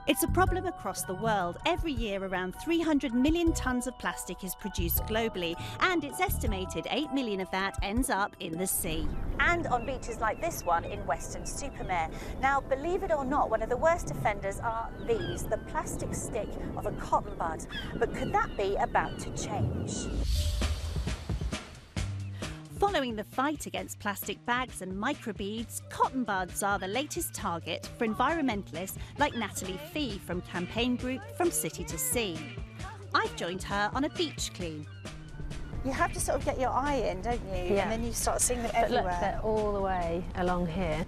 It's a problem across the world. Every year, around 300 million tonnes of plastic is produced globally, and it's estimated 8 million of that ends up in the sea. And on beaches like this one in Weston-super-Mare. Now, believe it or not, one of the worst offenders are these, the plastic stick of a cotton bud. But could that be about to change? Following the fight against plastic bags and microbeads, cotton buds are the latest target for environmentalists like Natalie Fee from campaign group From City to Sea. I've joined her on a beach clean. You have to sort of get your eye in, don't you? Yeah. And then you start seeing them But everywhere. look, they're all the way along here.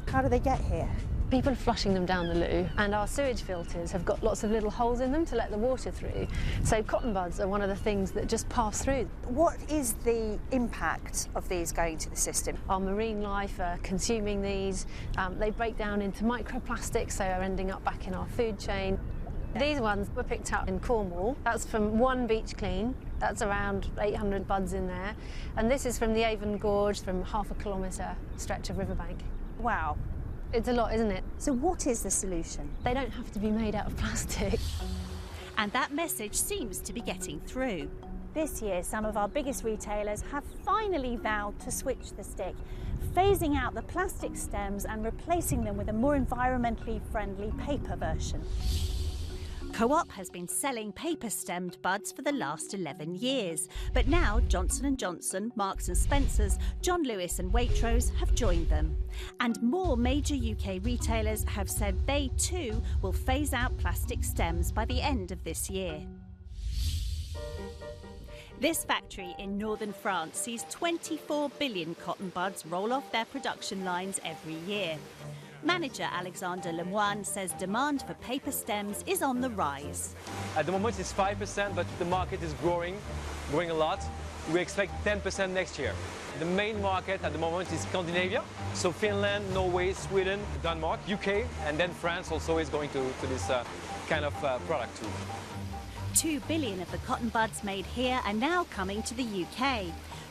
How do they get here? People are flushing them down the loo, and our sewage filters have got lots of little holes in them to let the water through. So cotton buds are one of the things that just pass through. What is the impact of these going to the system? Our marine life are consuming these. They break down into microplastics, so are ending up back in our food chain. These ones were picked up in Cornwall. That's from one beach clean. That's around 800 buds in there. And this is from the Avon Gorge, from half a kilometre stretch of riverbank. Wow. It's a lot, isn't it? So what is the solution? They don't have to be made out of plastic. And that message seems to be getting through. This year, some of our biggest retailers have finally vowed to switch the stick, phasing out the plastic stems and replacing them with a more environmentally friendly paper version. Co-op has been selling paper-stemmed buds for the last 11 years, but now Johnson & Johnson, Marks & Spencer's, John Lewis and Waitrose have joined them. And more major UK retailers have said they too will phase out plastic stems by the end of this year. This factory in northern France sees 24 billion cotton buds roll off their production lines every year. Manager Alexander Lemoine says demand for paper stems is on the rise. At the moment it's 5%, but the market is growing a lot. We expect 10% next year. The main market at the moment is Scandinavia, so Finland, Norway, Sweden, Denmark, UK, and then France also is going to this kind of product too. 2 billion of the cotton buds made here are now coming to the UK.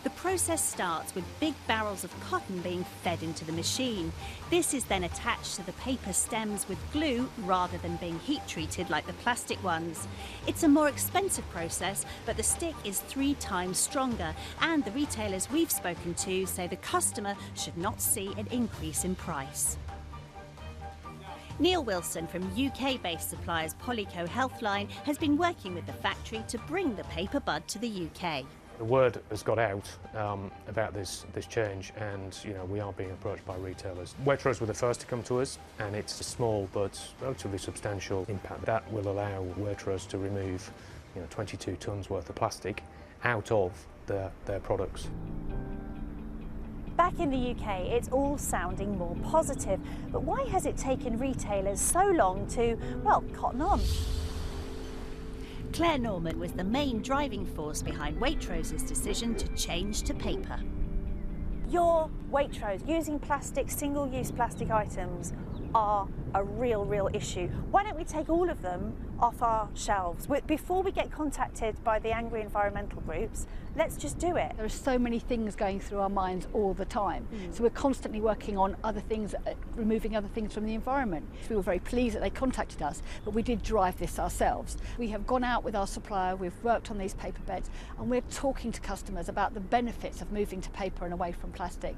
The process starts with big barrels of cotton being fed into the machine. This is then attached to the paper stems with glue rather than being heat treated like the plastic ones. It's a more expensive process, but the stick is 3 times stronger, and the retailers we've spoken to say the customer should not see an increase in price. Neil Wilson from UK-based suppliers Polyco Healthline has been working with the factory to bring the paper bud to the UK. The word has got out about this change, and we are being approached by retailers. Waitrose were the first to come to us, and it's a small but relatively substantial impact. That will allow Waitrose to remove 22 tonnes worth of plastic out of their products. Back in the UK, it's all sounding more positive, but why has it taken retailers so long to, well, cotton on? Claire Norman was the main driving force behind Waitrose's decision to change to paper. Your Waitrose using plastic, single-use plastic items are a real issue. Why don't we take all of them off our shelves? Before we get contacted by the angry environmental groups, let's just do it. There are so many things going through our minds all the time. So we're constantly working on other things, removing other things from the environment. We were very pleased that they contacted us, but we did drive this ourselves. We have gone out with our supplier, we've worked on these paper beds, and we're talking to customers about the benefits of moving to paper and away from plastic.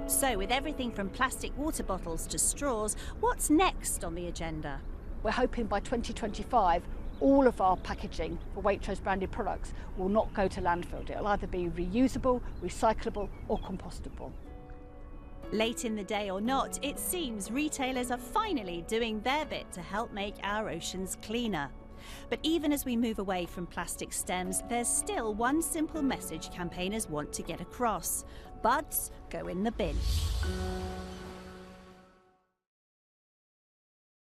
So with everything from plastic water bottles to straws, what's next on the agenda? We're hoping by 2025 all of our packaging for Waitrose branded products will not go to landfill. It'll either be reusable, recyclable or compostable. Late in the day or not, it seems retailers are finally doing their bit to help make our oceans cleaner. But even as we move away from plastic stems, there's still one simple message campaigners want to get across. Buds go in the bin.